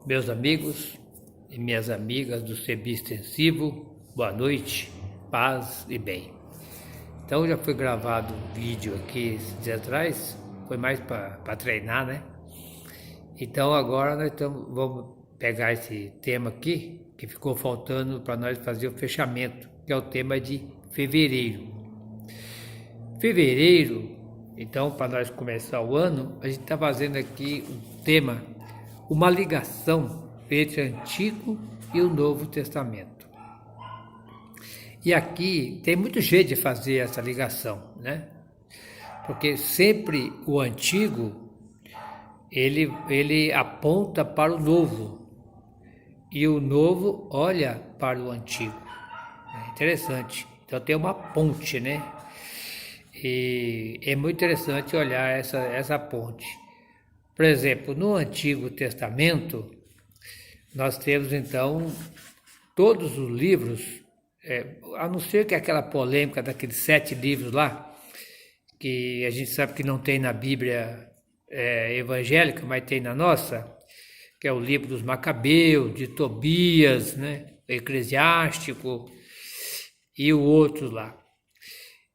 Meus amigos e minhas amigas do CEBI Extensivo, boa noite, paz e bem. Então já foi gravado um vídeo aqui esses dias atrás, foi mais para treinar, né? Então agora vamos pegar esse tema aqui, que ficou faltando para nós fazer o fechamento, que é o tema de fevereiro. Fevereiro, então para nós começar o ano, a gente está fazendo aqui um tema, uma ligação entre o Antigo e o Novo Testamento. E aqui tem muito jeito de fazer essa ligação, né? Porque sempre o Antigo, ele aponta para o Novo, e o Novo olha para o Antigo. É interessante. Então tem uma ponte, né? E é muito interessante olhar essa ponte. Por exemplo, no Antigo Testamento, nós temos então todos os livros, a não ser que aquela polêmica daqueles 7 livros lá, que a gente sabe que não tem na Bíblia evangélica, mas tem na nossa, que é o livro dos Macabeus, de Tobias, né, Eclesiástico e o outro lá,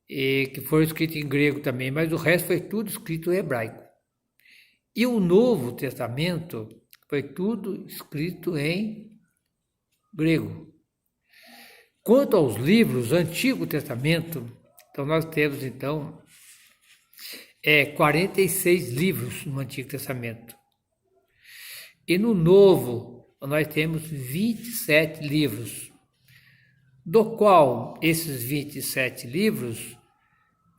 que foram escritos em grego também, mas o resto foi tudo escrito em hebraico. E o Novo Testamento foi tudo escrito em grego. Quanto aos livros do Antigo Testamento, então nós temos então 46 livros no Antigo Testamento. E no Novo nós temos 27 livros, do qual esses 27 livros,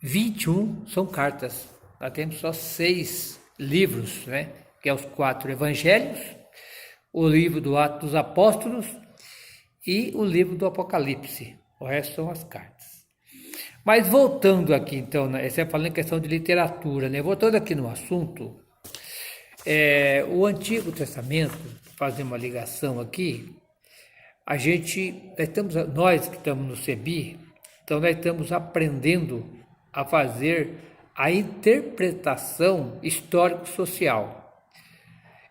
21 são cartas. Nós temos só 6 livros, né? Que é os 4 evangelhos, o livro do Atos dos Apóstolos e o livro do Apocalipse. O resto são as cartas. Mas voltando aqui, então, você está falando em questão de literatura, né? Voltando aqui no assunto, o Antigo Testamento, fazer uma ligação aqui, nós que estamos no CEBI, então nós estamos aprendendo a fazer a interpretação histórico-social.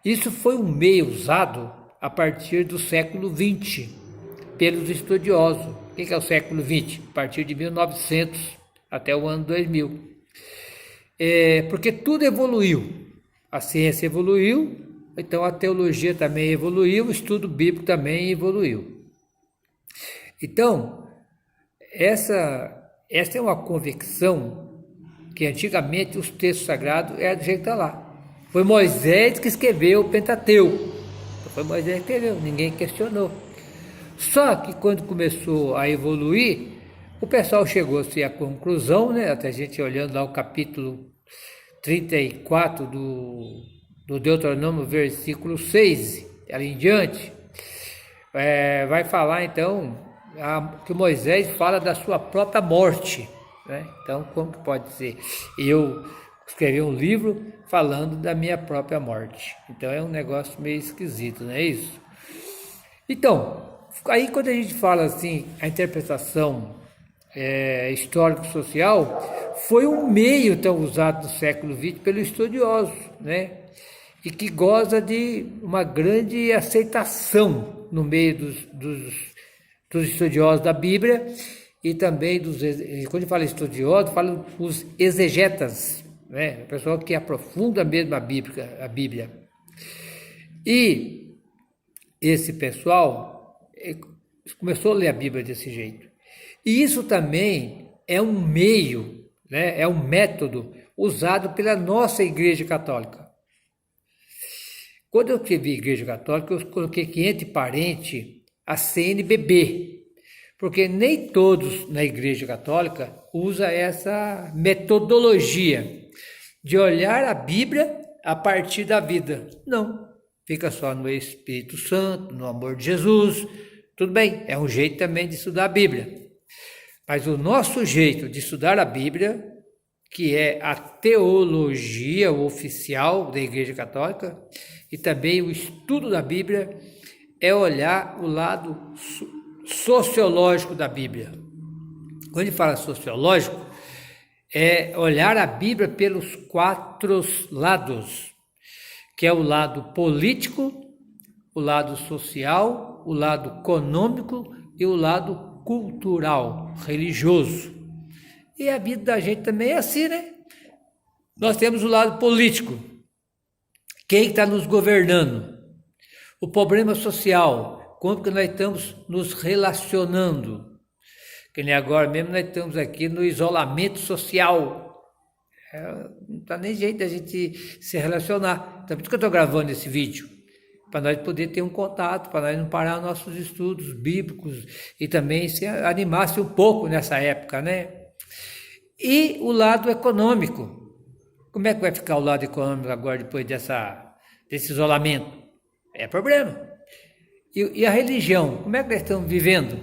Isso foi um meio usado a partir do século XX pelos estudiosos. O que é o século XX? A partir de 1900 até o ano 2000. Porque tudo evoluiu. A ciência evoluiu, então a teologia também evoluiu, o estudo bíblico também evoluiu. Então, essa é uma convicção que antigamente os textos sagrados eram do jeito que está lá. Foi Moisés que escreveu o Pentateuco. Foi Moisés que escreveu, ninguém questionou. Só que quando começou a evoluir, o pessoal chegou-se à conclusão, né? Até a gente olhando lá o capítulo 34 do Deuteronômio, versículo 6, ali em diante, vai falar então que Moisés fala da sua própria morte. Né? Então, como que pode ser? Eu escrevi um livro falando da minha própria morte. Então, é um negócio meio esquisito, não é isso? Então, aí quando a gente fala assim, a interpretação histórico-social foi um meio tão usado no século XX pelo estudioso, né? E que goza de uma grande aceitação no meio dos estudiosos da Bíblia, e também quando fala estudioso, fala os exegetas, né? A pessoa que aprofunda mesmo a Bíblia. E esse pessoal começou a ler a Bíblia desse jeito. E isso também é um meio, né? É um método usado pela nossa Igreja Católica. Quando eu escrevi Igreja Católica, eu coloquei que entre parênteses a CNBB, porque nem todos na Igreja Católica usam essa metodologia de olhar a Bíblia a partir da vida. Não, fica só no Espírito Santo, no amor de Jesus. Tudo bem, é um jeito também de estudar a Bíblia. Mas o nosso jeito de estudar a Bíblia, que é a teologia oficial da Igreja Católica, e também o estudo da Bíblia, é olhar o lado sociológico da Bíblia. Quando ele fala sociológico, é olhar a Bíblia pelos 4 lados, que é o lado político, o lado social, o lado econômico e o lado cultural, religioso. E a vida da gente também é assim, né? Nós temos o lado político. Quem está nos governando? O problema social, como que nós estamos nos relacionando? Que nem agora mesmo nós estamos aqui no isolamento social. Não está nem jeito da gente se relacionar. Então, por isso que eu estou gravando esse vídeo. Para nós poder ter um contato, para nós não parar nossos estudos bíblicos e também se animasse um pouco nessa época, né? E o lado econômico. Como é que vai ficar o lado econômico agora depois desse isolamento? É problema. E a religião? Como é que nós estamos vivendo?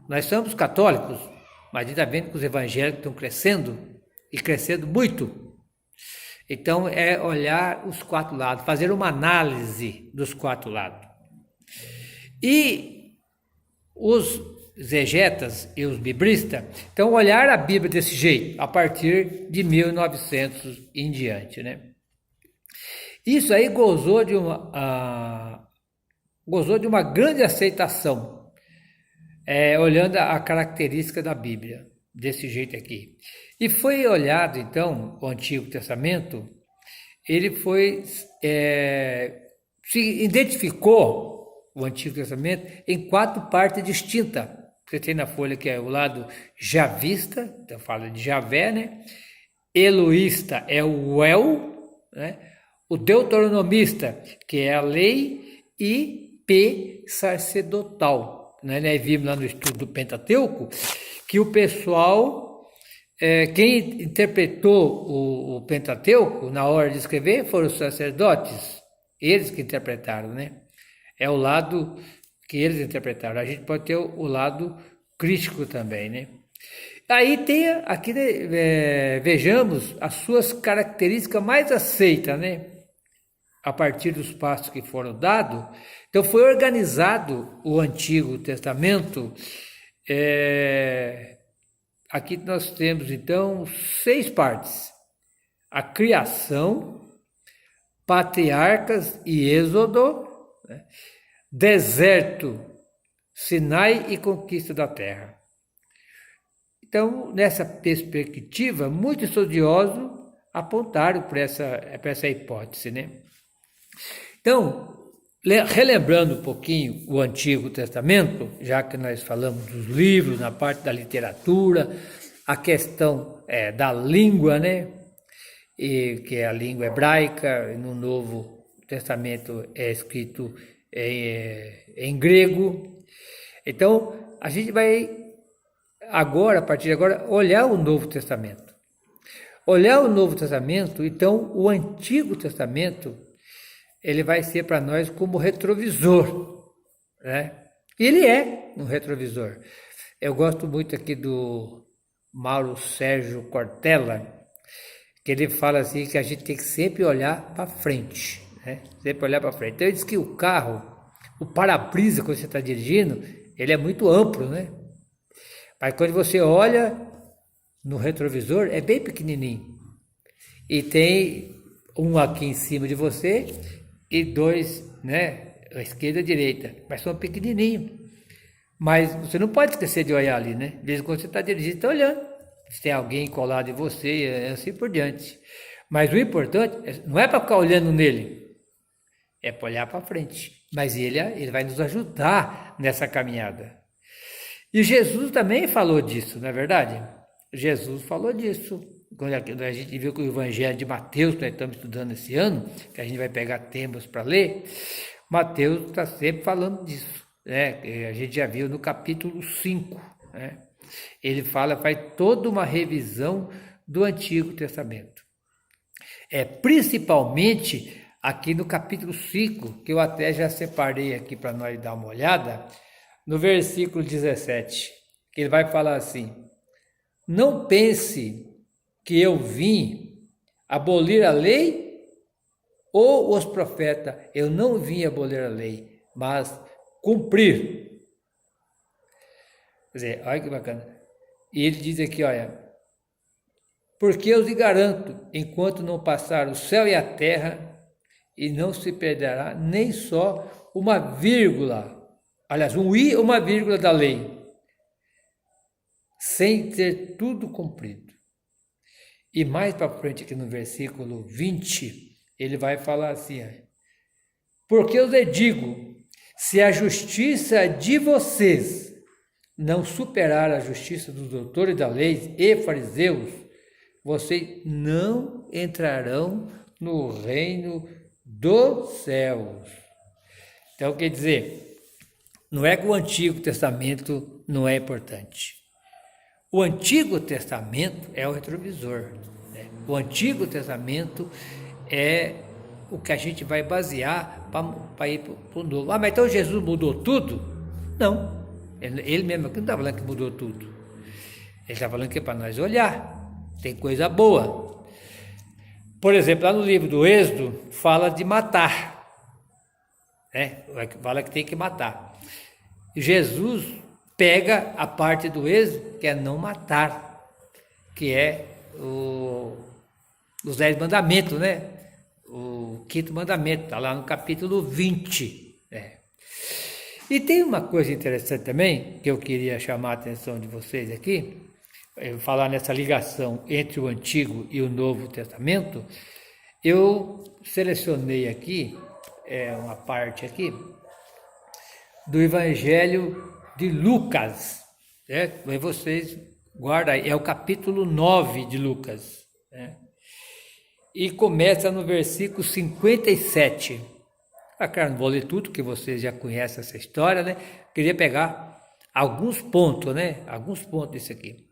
Nós somos católicos, mas a gente está vendo que os evangélicos estão crescendo e crescendo muito. Então é olhar os quatro lados, fazer uma análise dos quatro lados. E os exegetas e os biblistas, então olhar a Bíblia desse jeito, a partir de 1900 em diante, né? Isso aí gozou de uma grande aceitação, olhando a característica da Bíblia, desse jeito aqui. E foi olhado, então, o Antigo Testamento, ele se identificou, o Antigo Testamento, em 4 partes distintas. Você tem na folha que é o lado javista, então fala de Javé, né? Eloísta é o El, né? O deuteronomista, que é a lei, e sacerdotal. Né? Nós vimos lá no estudo do Pentateuco que o pessoal, quem interpretou o Pentateuco na hora de escrever foram os sacerdotes, eles que interpretaram, né? É o lado que eles interpretaram. A gente pode ter o lado crítico também, né? Aí tem aqui, vejamos as suas características mais aceitas, né? A partir dos passos que foram dados. Então foi organizado o Antigo Testamento. Aqui nós temos então 6 partes: a criação, patriarcas e Êxodo, né? Deserto, Sinai e conquista da terra. Então, nessa perspectiva, muitos estudiosos apontaram para essa hipótese, né? Então, relembrando um pouquinho o Antigo Testamento, já que nós falamos dos livros, na parte da literatura, a questão da língua, né? Que é a língua hebraica, no Novo Testamento é escrito em grego. Então, a gente vai agora, a partir de agora, olhar o Novo Testamento. Olhar o Novo Testamento, então, o Antigo Testamento, ele vai ser para nós como retrovisor, né? E ele é um retrovisor. Eu gosto muito aqui do Mauro Sérgio Cortella, que ele fala assim que a gente tem que sempre olhar para frente, né? Sempre olhar para frente. Então ele diz que o carro, o para-brisa quando você está dirigindo, ele é muito amplo, né? Mas quando você olha no retrovisor, é bem pequenininho. E tem um aqui em cima de você e 2, né, à esquerda e à direita, mas são pequenininhos. Mas você não pode esquecer de olhar ali, né? De vez em quando você está dirigindo, está olhando. Se tem alguém colado em você, assim por diante. Mas o importante não é para ficar olhando nele, é para olhar para frente. Mas ele vai nos ajudar nessa caminhada. E Jesus também falou disso, não é verdade? Jesus falou disso. Quando a gente viu que o Evangelho de Mateus, que nós estamos estudando esse ano, que a gente vai pegar temas para ler, Mateus está sempre falando disso, né? A gente já viu no capítulo 5, né? Ele faz toda uma revisão do Antigo Testamento. Principalmente aqui no capítulo 5, que eu até já separei aqui para nós dar uma olhada, no versículo 17, que ele vai falar assim: não pense que eu vim abolir a lei ou os profetas. Eu não vim abolir a lei, mas cumprir. Quer dizer, olha que bacana. E ele diz aqui, olha: porque eu lhe garanto, enquanto não passar o céu e a terra, e não se perderá nem só uma vírgula, aliás, um i, uma vírgula da lei, sem ter tudo cumprido. E mais para frente, aqui no versículo 20, ele vai falar assim: porque eu lhe digo, se a justiça de vocês não superar a justiça dos doutores da lei e fariseus, vocês não entrarão no reino dos céus. Então, quer dizer, não é que o Antigo Testamento não é importante. O Antigo Testamento é o retrovisor, né? O Antigo Testamento é o que a gente vai basear para ir para o Novo. Mas então Jesus mudou tudo? Não. Ele mesmo aqui não está falando que mudou tudo. Ele está falando que é para nós olhar. Tem coisa boa. Por exemplo, lá no livro do Êxodo, fala de matar. Né? Fala que tem que matar. Jesus pega a parte do Êxodo que é não matar, que é os 10 mandamentos, né? O 5º mandamento, está lá no capítulo 20. Né? E tem uma coisa interessante também, que eu queria chamar a atenção de vocês aqui, falar nessa ligação entre o Antigo e o Novo Testamento. Eu selecionei aqui, uma parte aqui, do Evangelho de Lucas, certo? Aí vocês guardam aí, é o capítulo 9 de Lucas, né? E começa no versículo 57. Claro, não vou ler tudo, que vocês já conhecem essa história, né? Queria pegar alguns pontos, né? Alguns pontos disso aqui.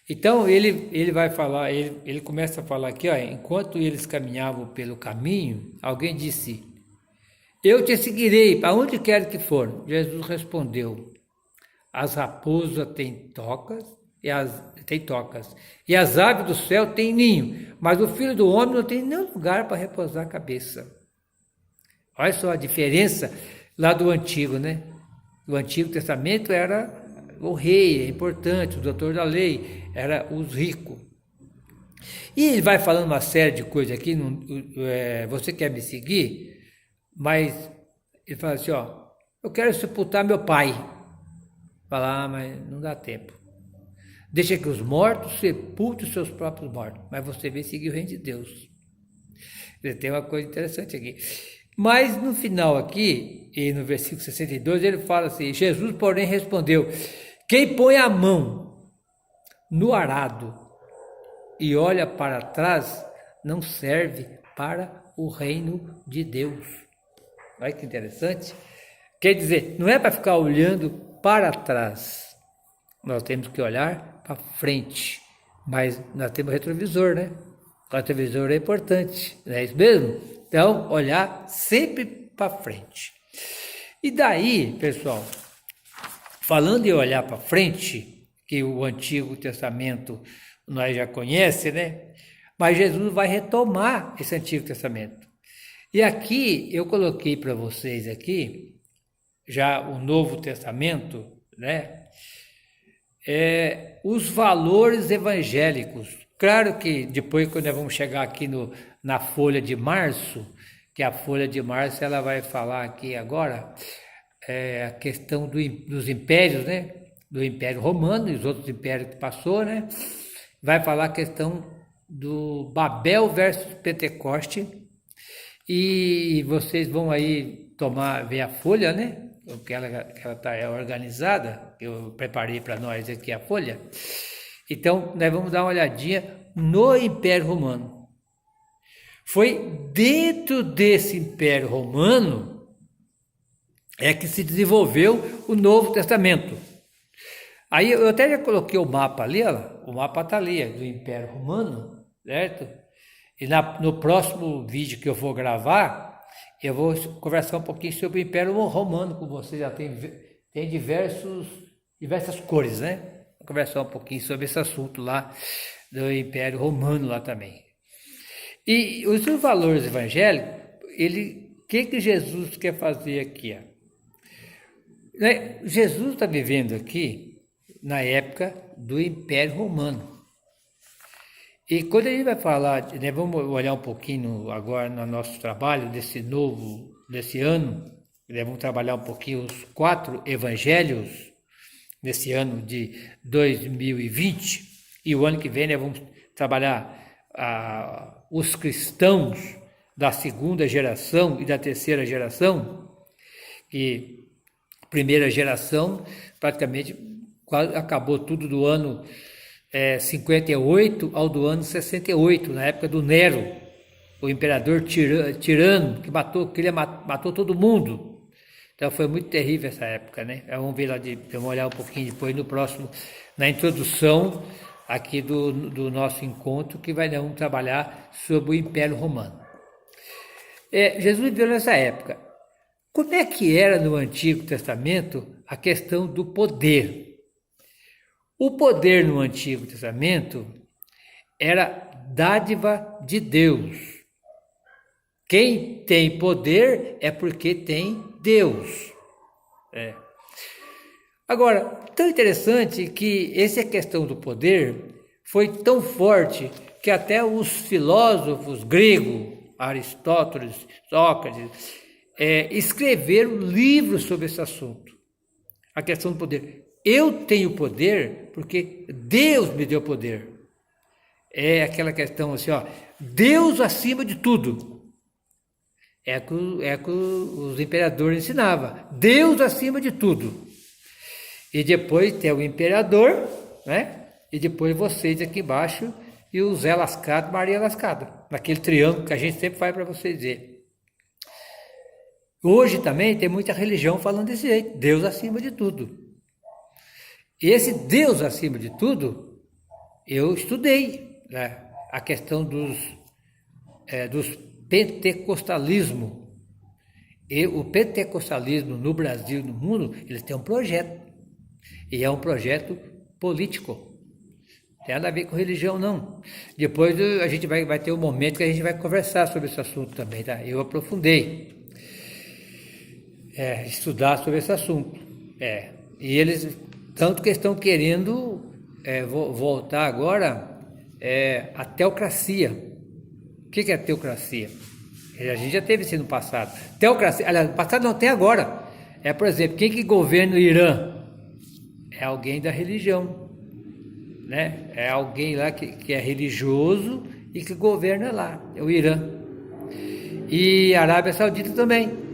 Então, ele vai falar, ele começa a falar aqui, ó, enquanto eles caminhavam pelo caminho, alguém disse: eu te seguirei, para onde quer que for. Jesus respondeu: as raposas têm tocas, e as aves do céu têm ninho, mas o Filho do Homem não tem nenhum lugar para repousar a cabeça. Olha só a diferença lá do Antigo, né? O Antigo Testamento era o rei, é importante, o doutor da lei, era os ricos. E ele vai falando uma série de coisas aqui, você quer me seguir? Mas ele fala assim, ó, eu quero sepultar meu pai. Fala, mas não dá tempo. Deixa que os mortos sepultem os seus próprios mortos, mas você vem seguir o reino de Deus. Tem uma coisa interessante aqui. Mas no final aqui, e no versículo 62, ele fala assim, Jesus, porém, respondeu, quem põe a mão no arado e olha para trás, não serve para o reino de Deus. Olha que interessante. Quer dizer, não é para ficar olhando para trás. Nós temos que olhar para frente. Mas nós temos retrovisor, né? O retrovisor é importante, não é isso mesmo? Então, olhar sempre para frente. E daí, pessoal, falando em olhar para frente, que o Antigo Testamento nós já conhecemos, né? Mas Jesus vai retomar esse Antigo Testamento. E aqui eu coloquei para vocês aqui já o Novo Testamento, né? Os valores evangélicos. Claro que depois, quando nós vamos chegar aqui na folha de março, que a folha de março ela vai falar aqui agora a questão dos impérios, né? Do Império Romano e os outros impérios que passou, né? Vai falar a questão do Babel versus Pentecoste. E vocês vão aí ver a folha, né? Porque ela está organizada, eu preparei para nós aqui a folha. Então, nós vamos dar uma olhadinha no Império Romano. Foi dentro desse Império Romano que se desenvolveu o Novo Testamento. Aí eu até já coloquei o mapa ali, ó, o mapa está ali, do Império Romano, certo? E no próximo vídeo que eu vou gravar, eu vou conversar um pouquinho sobre o Império Romano com vocês. Já tem diversas cores, né? Vou conversar um pouquinho sobre esse assunto lá do Império Romano lá também. E os seus valores evangélicos, o que Jesus quer fazer aqui? Jesus está vivendo aqui na época do Império Romano. E quando a gente vai falar, né, vamos olhar um pouquinho agora no nosso trabalho desse ano, né, vamos trabalhar um pouquinho os 4 evangelhos nesse ano de 2020, e o ano que vem, né, vamos trabalhar os cristãos da segunda geração e da terceira geração, que primeira geração praticamente quase acabou tudo do ano 58 ao do ano 68, na época do Nero, o imperador tirano, que matou todo mundo. Então foi muito terrível essa época, né? Vamos ver vamos olhar um pouquinho depois no próximo, na introdução aqui do nosso encontro, que vamos trabalhar sobre o Império Romano. Jesus viveu nessa época. Como é que era no Antigo Testamento a questão do poder? O poder no Antigo Testamento era dádiva de Deus. Quem tem poder é porque tem Deus. Agora, tão interessante que essa questão do poder foi tão forte que até os filósofos gregos, Aristóteles, Sócrates, escreveram livros sobre esse assunto. A questão do poder. Eu tenho poder porque Deus me deu poder. É aquela questão assim, Deus acima de tudo. É que os imperadores ensinavam. Deus acima de tudo. E depois tem o imperador, né? E depois vocês aqui embaixo e o Zé lascado, Maria lascada. Naquele triângulo que a gente sempre faz para vocês dizer. Hoje também tem muita religião falando desse jeito. Deus acima de tudo. E esse Deus acima de tudo, eu estudei, né? A questão dos pentecostalismo. E o pentecostalismo no Brasil e no mundo, eles têm um projeto. E é um projeto político. Não tem nada a ver com religião, não. Depois a gente vai ter um momento que a gente vai conversar sobre esse assunto também, tá? Eu aprofundei. Estudar sobre esse assunto. E eles, tanto que estão querendo voltar agora a teocracia. O que é a teocracia? A gente já teve isso no passado. Teocracia, aliás, no passado não tem agora. Por exemplo, quem que governa o Irã? É alguém da religião, né? É alguém lá que é religioso e que governa lá, é o Irã. E a Arábia Saudita também.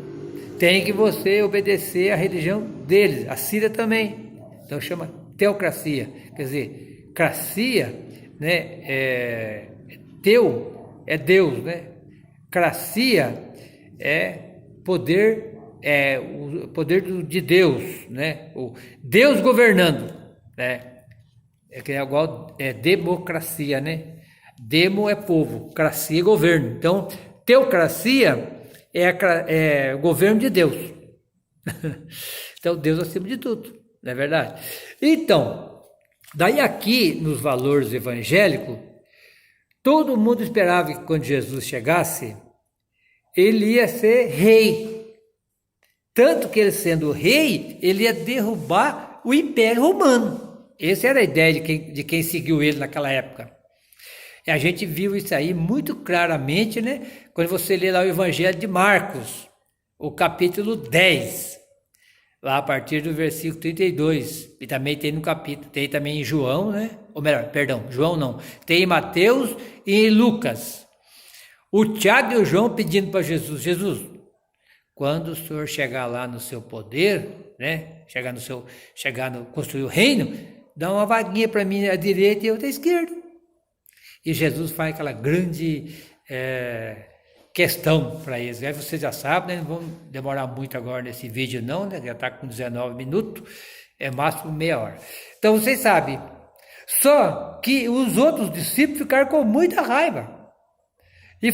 Tem que você obedecer à religião deles, a Síria também. Então chama teocracia. Quer dizer, cracia, né? Teu é Deus, né? Cracia é poder, o poder de Deus, né? O Deus governando, né? É igual democracia, né? Demo é povo, cracia é governo. Então, teocracia é o governo de Deus. Então, Deus acima de tudo, não é verdade? Então, daí aqui nos valores evangélicos, todo mundo esperava que quando Jesus chegasse, ele ia ser rei. Tanto que ele sendo rei, ele ia derrubar o Império Romano. Essa era a ideia de quem seguiu ele naquela época. E a gente viu isso aí muito claramente, né? Quando você lê lá o Evangelho de Marcos, o capítulo 10, lá a partir do versículo 32. E também tem no capítulo, tem também em João, né? Ou melhor, perdão, João não. Tem em Mateus e em Lucas. O Tiago e o João pedindo para Jesus, quando o senhor chegar lá no seu poder, né? Construir o reino, dá uma vaguinha para mim à direita e outra à esquerda. E Jesus faz aquela grande questão para eles. Aí vocês já sabem, né? Não vamos demorar muito agora nesse vídeo não, né? Já está com 19 minutos, máximo meia hora. Então vocês sabem, só que os outros discípulos ficaram com muita raiva e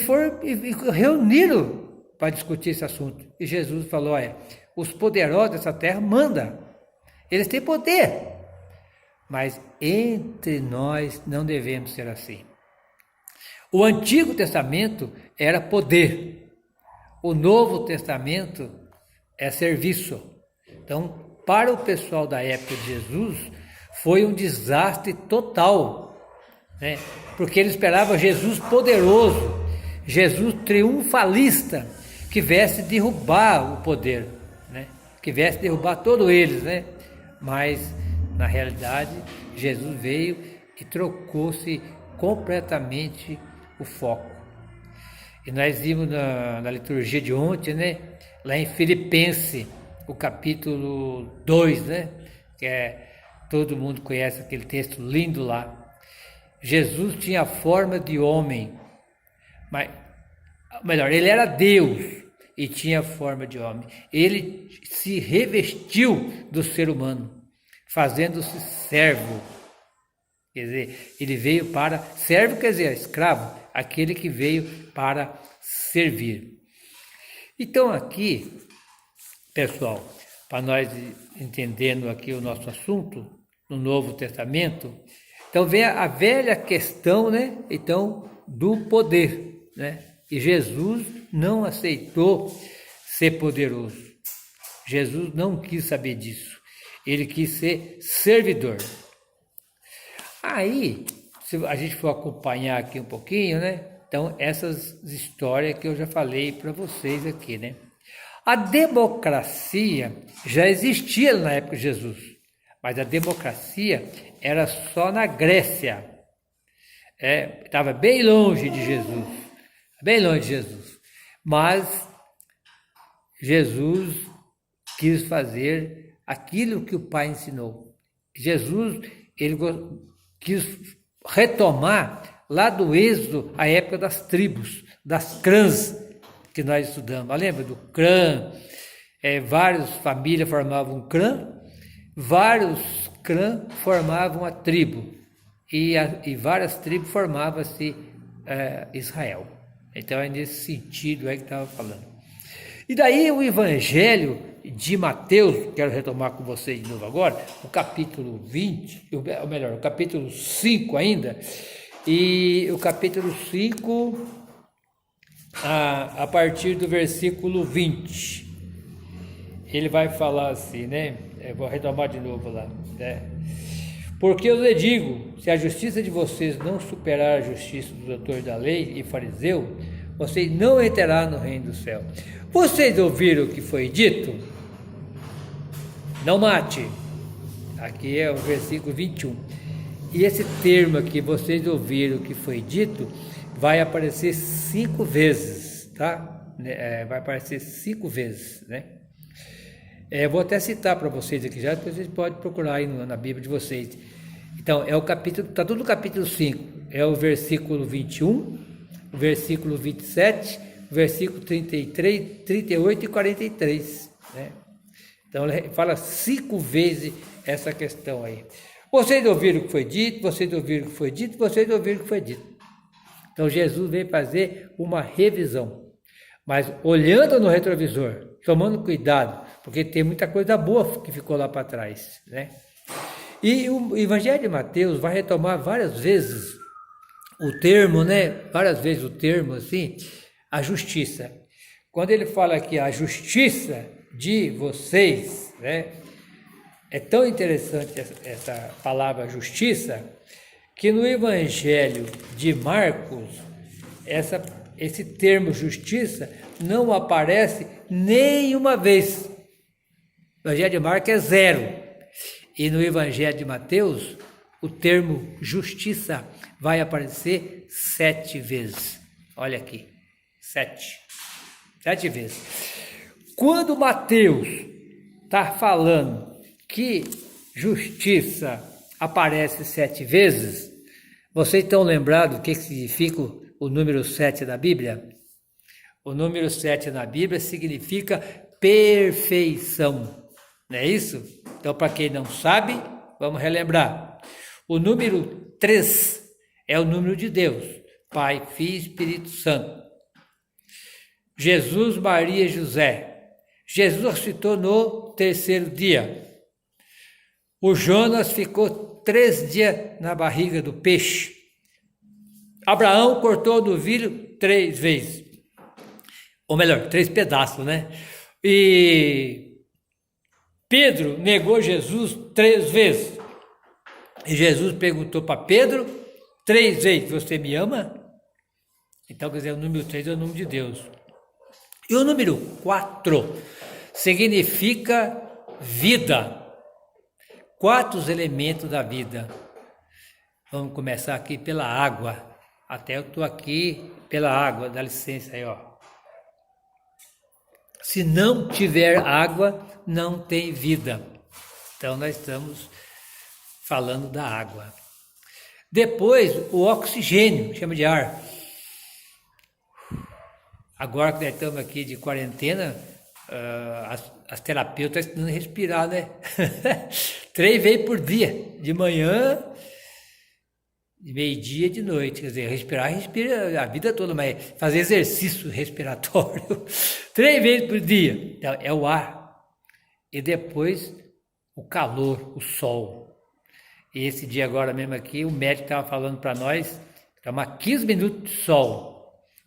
reuniram para discutir esse assunto. E Jesus falou, os poderosos dessa terra mandam, eles têm poder, mas entre nós não devemos ser assim. O Antigo Testamento era poder, o Novo Testamento é serviço. Então, para o pessoal da época de Jesus, foi um desastre total né? Porque eles esperavam Jesus poderoso, Jesus triunfalista, que viesse derrubar o poder, né? Que viesse derrubar todos eles, né? Mas, na realidade, Jesus veio e trocou-se completamente o foco. E nós vimos na liturgia de ontem, né? Lá em Filipenses, o capítulo 2, né? Todo mundo conhece aquele texto lindo lá. Jesus tinha a forma de homem, mas, melhor, ele era Deus e tinha a forma de homem. Ele se revestiu do ser humano, fazendo-se servo. Quer dizer, ele veio para, servo quer dizer, escravo, aquele que veio para servir. Então aqui, pessoal, para nós entendendo aqui o nosso assunto, no Novo Testamento, então vem a velha questão, né? Então, do poder, né? E Jesus não aceitou ser poderoso. Jesus não quis saber disso. Ele quis ser servidor. Aí, se a gente for acompanhar aqui um pouquinho, né? Então, essas histórias que eu já falei para vocês aqui, né? A democracia já existia na época de Jesus, mas a democracia era só na Grécia. Estava bem longe de Jesus, bem longe de Jesus. Mas Jesus quis fazer aquilo que o Pai ensinou. Jesus, ele quis retomar lá do Êxodo a época das tribos, das clãs que nós estudamos. Lembra do clã? Várias famílias formavam um clã, vários clãs formavam a tribo e várias tribos formavam-se Israel. Então é nesse sentido que estava falando. E daí o Evangelho de Mateus, quero retomar com vocês de novo agora, o capítulo 20, ou melhor, o capítulo 5 ainda, e o capítulo 5, a partir do versículo 20, ele vai falar assim, né? Eu vou retomar de novo lá, né? Porque eu lhe digo, se a justiça de vocês não superar a justiça dos doutores da lei e fariseu, vocês não entrarão no reino do céu. Vocês ouviram o que foi dito? Não mate. Aqui é o versículo 21. E esse termo aqui, vocês ouviram o que foi dito, vai aparecer 5 vezes, tá? Vai aparecer 5 vezes, né? Vou até citar para vocês aqui já, depois vocês podem procurar aí na Bíblia de vocês. Então, é o capítulo, está tudo no capítulo 5, é o versículo 21, o versículo 27, o versículo 33, 38 e 43, né? Então, ele fala 5 vezes essa questão aí. Vocês ouviram o que foi dito, vocês ouviram o que foi dito, vocês ouviram o que foi dito. Então, Jesus veio fazer uma revisão, mas olhando no retrovisor, tomando cuidado, porque tem muita coisa boa que ficou lá para trás, né? E o Evangelho de Mateus vai retomar várias vezes o termo, né? Várias vezes o termo, assim, a justiça. Quando ele fala aqui a justiça de vocês, né? É tão interessante essa palavra justiça, que no Evangelho de Marcos, esse termo justiça não aparece nenhuma vez. O Evangelho de Marcos é 0. E no Evangelho de Mateus, o termo justiça vai aparecer 7 vezes. Olha aqui, 7. 7 vezes. Quando Mateus está falando que justiça aparece 7 vezes, vocês estão lembrados do que significa o número 7 da Bíblia? O número 7 na Bíblia significa perfeição. Não é isso? Então, para quem não sabe, vamos relembrar. O número 3 é o número de Deus, Pai, Filho e Espírito Santo. Jesus, Maria e José. Jesus ressuscitou no 3º dia. O Jonas ficou 3 dias na barriga do peixe. Abraão cortou o novilho 3 vezes. Ou melhor, 3 pedaços, né? E Pedro negou Jesus 3 vezes. E Jesus perguntou para Pedro 3 vezes, você me ama? Então, quer dizer, o número 3 é o número de Deus. E o número 4 significa vida. 4 elementos da vida. Vamos começar aqui pela água. Até eu estou aqui pela água, dá licença aí, ó. Se não tiver água, não tem vida. Então, nós estamos falando da água. Depois, o oxigênio, chama de ar. Agora que nós estamos aqui de quarentena, as terapeutas estão estudando respirar, né? 3 vezes por dia, de manhã, de meio-dia e de noite. Quer dizer, respira a vida toda, mas fazer exercício respiratório 3 vezes por dia. Então, é o ar. E depois, o calor, o sol. E esse dia agora mesmo aqui, o médico estava falando para nós, tomar 15 minutos de sol.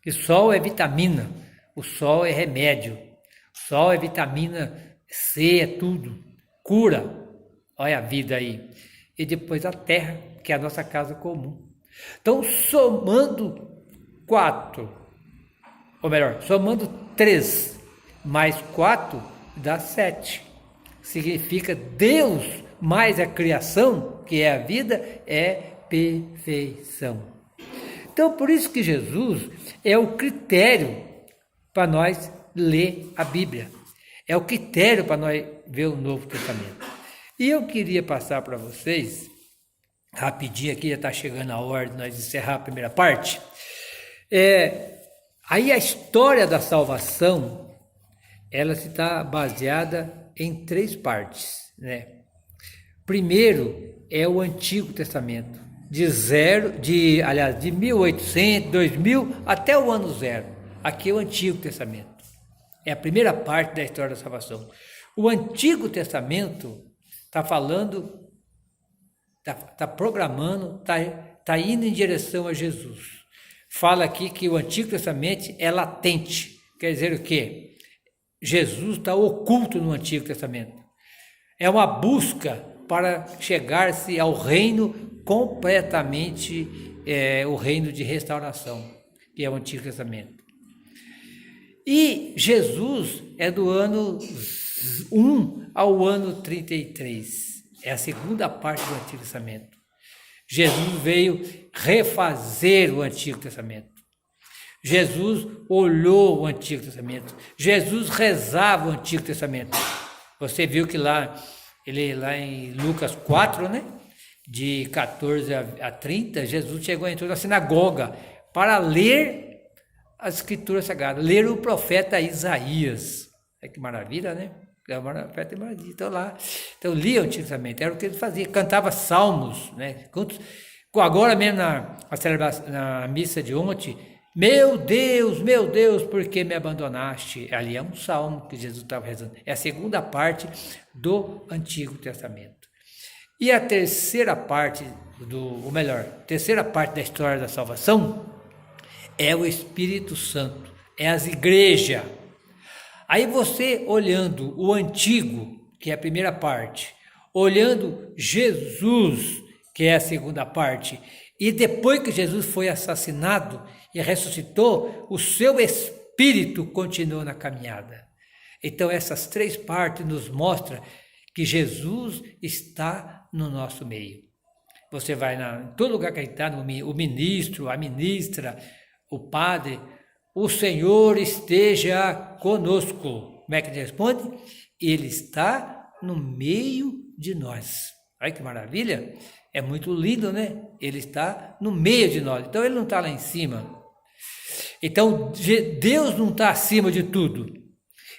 Que sol é vitamina, o sol é remédio, o sol é vitamina C, é tudo, cura, olha a vida aí. E depois a terra, que é a nossa casa comum. Então, somando 4, ou melhor, somando 3 mais 4, dá 7. Significa Deus mais a criação, que é a vida, é perfeição. Então, por isso que Jesus é o critério para nós ler a Bíblia. É o critério para nós ver o Novo Testamento. E eu queria passar para vocês, rapidinho aqui, já está chegando a hora de nós encerrar a primeira parte. Aí a história da salvação, ela está baseada em 3 partes, né? Primeiro é o Antigo Testamento. De 1800, 2000 até o ano 0. Aqui é o Antigo Testamento. É a primeira parte da história da salvação. O Antigo Testamento está falando, está programando, está indo em direção a Jesus. Fala aqui que o Antigo Testamento é latente. Quer dizer o quê? Jesus está oculto no Antigo Testamento. É uma busca para chegar-se ao reino completamente, o reino de restauração, que é o Antigo Testamento. E Jesus é do ano 1 ao ano 33. É a segunda parte do Antigo Testamento. Jesus veio refazer o Antigo Testamento. Jesus olhou o Antigo Testamento. Jesus rezava o Antigo Testamento. Você viu que lá em Lucas 4, né? De 14 a 30, Jesus entrou na sinagoga para ler as escrituras sagradas, ler o profeta Isaías. Que maravilha, né? É o profeta Isaías. Então lia o Antigo Testamento, era o que ele fazia, cantava salmos, né? Agora mesmo na missa de ontem, meu Deus, por que me abandonaste? Ali é um salmo que Jesus estava rezando. É a segunda parte do Antigo Testamento. E a terceira parte terceira parte da história da salvação é o Espírito Santo, é as igrejas. Aí você olhando o Antigo, que é a primeira parte, olhando Jesus, que é a segunda parte, e depois que Jesus foi assassinado e ressuscitou, o seu Espírito continuou na caminhada. Então essas 3 partes nos mostram que Jesus está no nosso meio. Você vai em todo lugar que ele está, o ministro, a ministra, o padre, o Senhor esteja conosco. Como é que ele responde? Ele está no meio de nós. Olha que maravilha! É muito lindo, né? Ele está no meio de nós. Então ele não está lá em cima. Então Deus não está acima de tudo.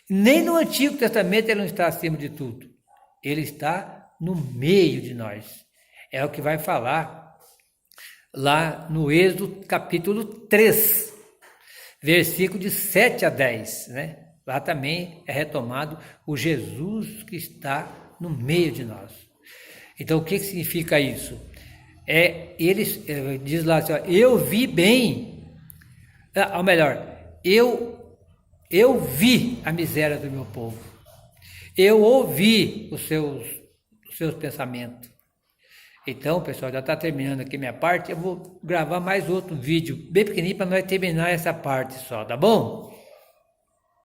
Nem no Antigo Testamento ele não está acima de tudo. Ele está no meio de nós. É o que vai falar lá no Êxodo capítulo 3, versículo de 7 a 10, né? Lá também é retomado o Jesus que está no meio de nós. Então, o que significa isso? Ele diz lá assim, ó, eu vi bem, ou melhor, eu vi a miséria do meu povo, eu ouvi os seus pensamentos, Então, pessoal, já está terminando aqui minha parte. Eu vou gravar mais outro vídeo bem pequenininho para nós terminar essa parte só, tá bom?